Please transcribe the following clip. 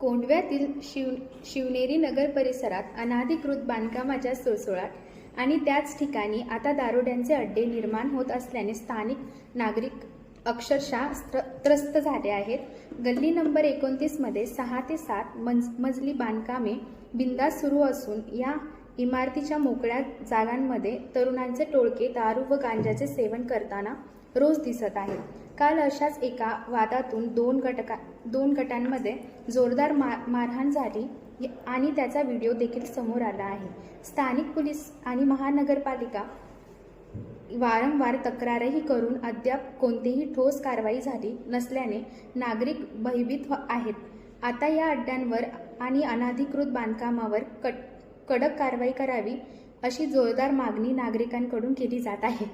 कोंढव्यातील शिवनेरी नगर परिसरात अनधिकृत बांधकामाच्या सुळसुळाट आणि त्याच ठिकाणी आता दारुड्यांचे अड्डे निर्माण होत असल्याने स्थानिक नागरिक अक्षरशः त्रस्त झाले आहेत. गल्ली नंबर 29 मध्ये 6 ते 7 मजली बांधकामे बिनधास्त सुरू असून या इमारतीच्या मोकळ्या जागांमध्ये तरुणांचे टोळके दारू व गांजाचे सेवन करताना रोज दिसत आहेत. काल अशाच एका वादातून दोन गटांमध्ये जोरदार मारहाण झाली आणि त्याचा व्हिडिओ देखील समोर आला आहे. स्थानिक पोलीस आणि महानगरपालिका वारंवार तक्रारही करून अद्याप कोणतीही ठोस कारवाई झाली नसल्याने नागरिक भयभीत आहेत. आता या अड्ड्यांवर आणि अनधिकृत बांधकामावर कडक कारवाई करावी अशी जोरदार मागणी नागरिकांकडून केली जात आहे.